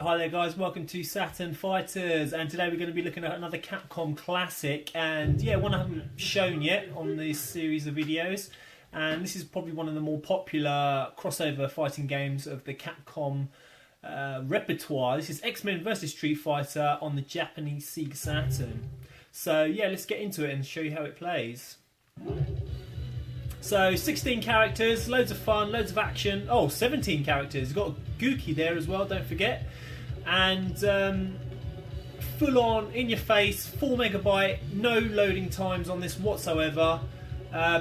Hi there guys, welcome to Saturn Fighters, and today we're going to be looking at another Capcom classic, and yeah, one I haven't shown yet on this series of videos, and this is probably one of the more popular crossover fighting games of the Capcom repertoire. This is Xmen vs Street Fighter on the Japanese Sega Saturn. So yeah, let's get into it and show you how it plays. So 16 characters, loads of fun, loads of action. Oh, 17 characters. You've got Gookie there as well, don't forget. And full on, in your face, 4 megabyte, no loading times on this whatsoever.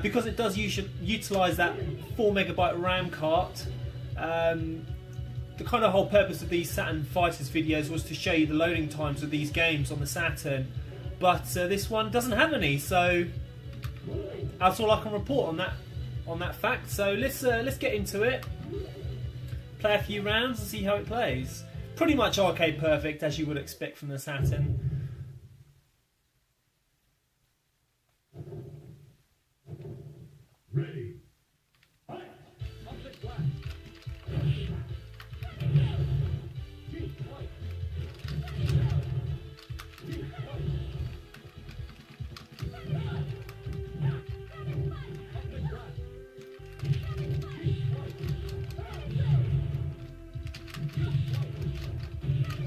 Because it does utilise that 4 megabyte RAM cart. The kind of whole purpose of these Saturn Fighters videos was to show you the loading times of these games on the Saturn. But this one doesn't have any, so that's all I can report on that fact. So let's get into it. Play a few rounds and see how it plays. Pretty much arcade perfect, as you would expect from the Saturn. Ready.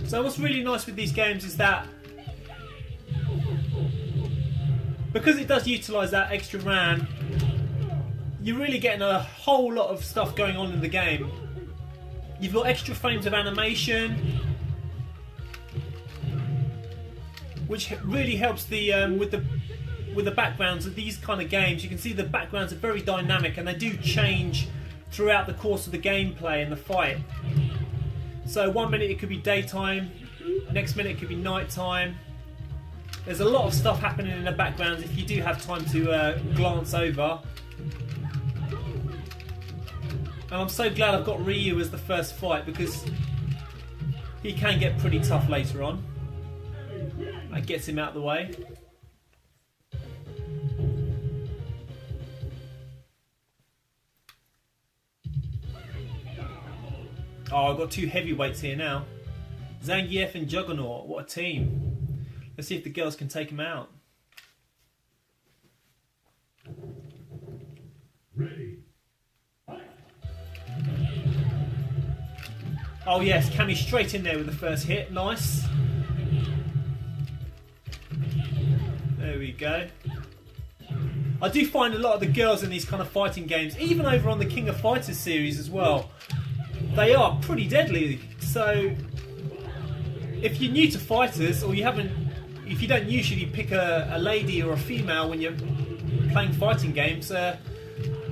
So what's really nice with these games is that because it does utilise that extra RAM, you're really getting a whole lot of stuff going on in the game. You've got extra frames of animation, which really helps the with the backgrounds of these kind of games. You can see the backgrounds are very dynamic and they do change throughout the course of the gameplay and the fight. So 1 minute it could be daytime, next minute it could be nighttime. There's a lot of stuff happening in the background if you do have time to glance over. And I'm so glad I've got Ryu as the first fight, because he can get pretty tough later on. That gets him out of the way. Oh, I've got two heavyweights here now. Zangief and Juggernaut, what a team. Let's see if the girls can take him out. Ready. Oh yes, Cammy straight in there with the first hit, nice. There we go. I do find a lot of the girls in these kind of fighting games, even over on the King of Fighters series as well, they are pretty deadly. So if you're new to fighters, or if you don't usually pick a lady or a female when you're playing fighting games, I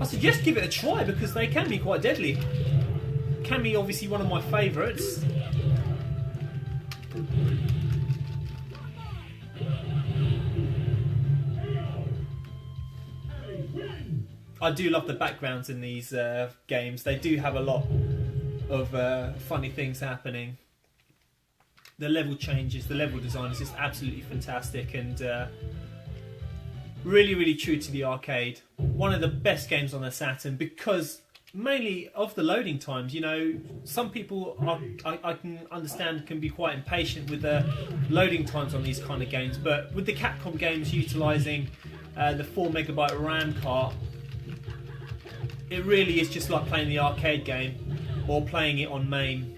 suggest give it a try, because they can be quite deadly. Cammy, obviously one of my favourites. I do love the backgrounds in these games. They do have a lot of funny things happening. The level changes, the level design is just absolutely fantastic, and really, really true to the arcade. One of the best games on the Saturn, because mainly of the loading times. You know, some people I can understand can be quite impatient with the loading times on these kind of games, but with the Capcom games utilising the 4 megabyte RAM cart, it really is just like playing the arcade game or playing it on MAME.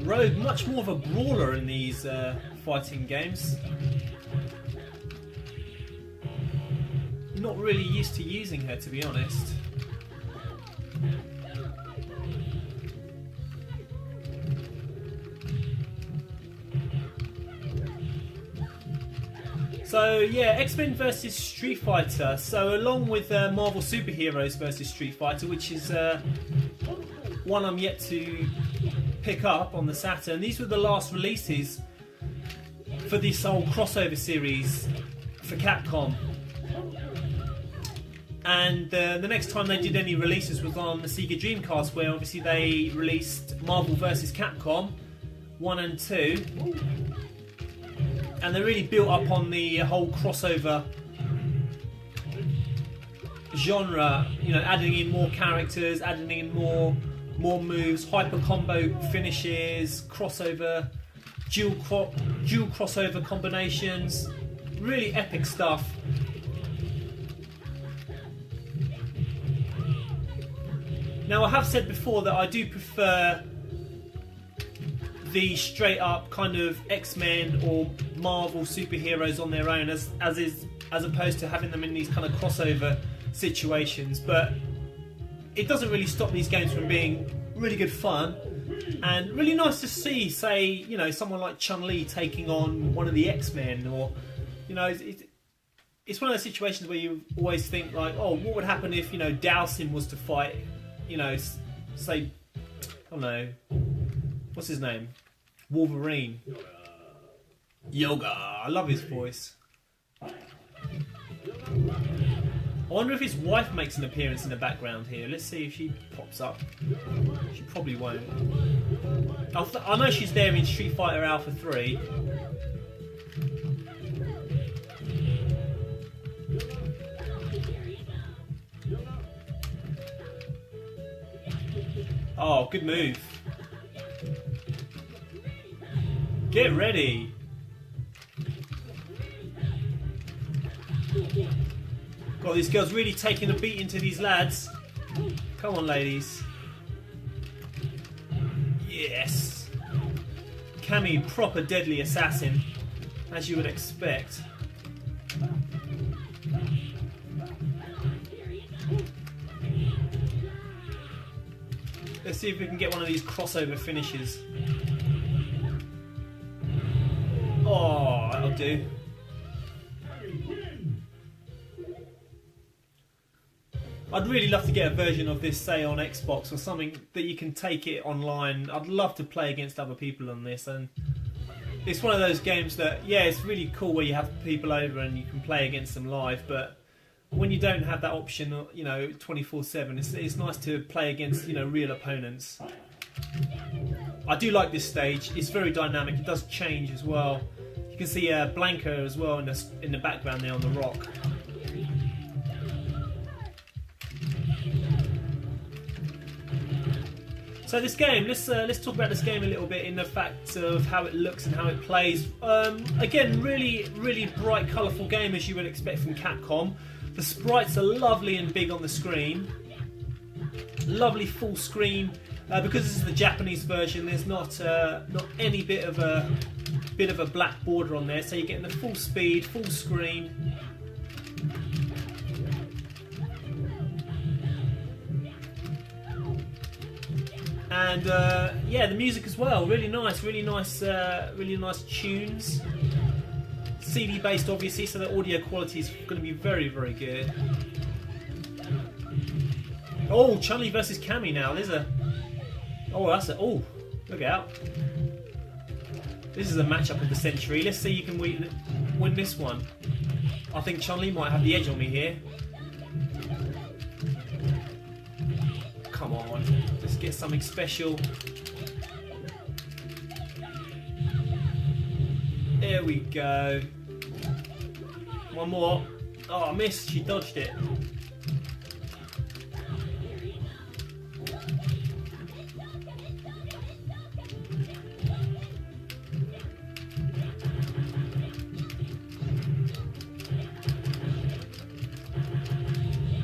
Rogue, much more of a brawler in these fighting games. Not really used to using her, to be honest. So yeah, Xmen vs Street Fighter. So along with Marvel Superheroes vs Street Fighter, which is one I'm yet to pick up on the Saturn. These were the last releases for this whole crossover series for Capcom. And the next time they did any releases was on the Sega Dreamcast, where obviously they released Marvel vs Capcom 1 and 2. And they really built up on the whole crossover genre, you know, adding in more characters, adding in more moves, hyper combo finishes, crossover, dual crossover combinations, really epic stuff. Now, I have said before that I do prefer the straight up kind of X-Men or Marvel superheroes on their own as opposed to having them in these kind of crossover situations, but it doesn't really stop these games from being really good fun and really nice to see, say, you know, someone like Chun-Li taking on one of the X-Men, or, you know, it's one of those situations where you always think like, oh, what would happen if, you know, Dowson was to fight, you know, say, I don't know, what's his name? Wolverine. Yoga. I love his voice. I wonder if his wife makes an appearance in the background here. Let's see if she pops up. She probably won't. I know she's there in Street Fighter Alpha 3. Oh, good move. Get ready. God, this girl's really taking a beating to these lads. Come on, ladies. Yes. Cammy, proper deadly assassin, as you would expect. Let's see if we can get one of these crossover finishes. Oh, that'll do. I'd really love to get a version of this, say, on Xbox or something that you can take it online. I'd love to play against other people on this, and it's one of those games that, yeah, it's really cool where you have people over and you can play against them live, but when you don't have that option, you know, 24/7, it's nice to play against, you know, real opponents. I do like this stage. It's very dynamic. It does change as well. You can see Blanca as well in the background there on the rock. So this game, let's talk about this game a little bit in the fact of how it looks and how it plays. Again, really bright, colourful game as you would expect from Capcom. The sprites are lovely and big on the screen. Lovely full screen. Because this is the Japanese version, there's not any bit of a black border on there, so you're getting the full speed, full screen. And yeah, the music as well, really nice tunes. CD based, obviously, so the audio quality is going to be very good. Oh, Chun-Li versus Cammy now. There's a. Oh, that's a. Oh, look out! This is a matchup of the century. Let's see who can win this one. I think Chun-Li might have the edge on me here. Come on, let's get something special. There we go. One more. Oh, I missed. She dodged it.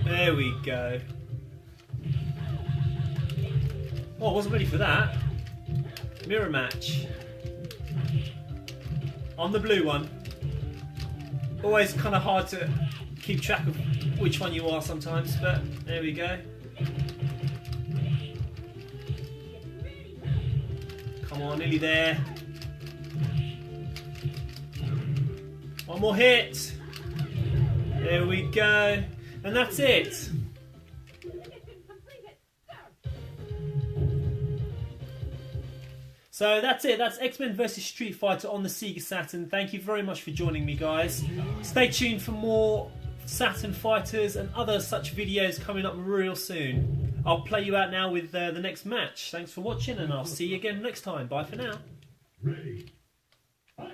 There we go. Oh, I wasn't ready for that. Mirror match. On the blue one. Always kind of hard to keep track of which one you are sometimes, but there we go. Come on, nearly there. One more hit. There we go. And that's it. So that's it. That's X-Men vs Street Fighter on the Sega Saturn. Thank you very much for joining me, guys. Stay tuned for more Saturn fighters and other such videos coming up real soon. I'll play you out now with the next match. Thanks for watching, and I'll see you again next time. Bye for now. Ready. Fight.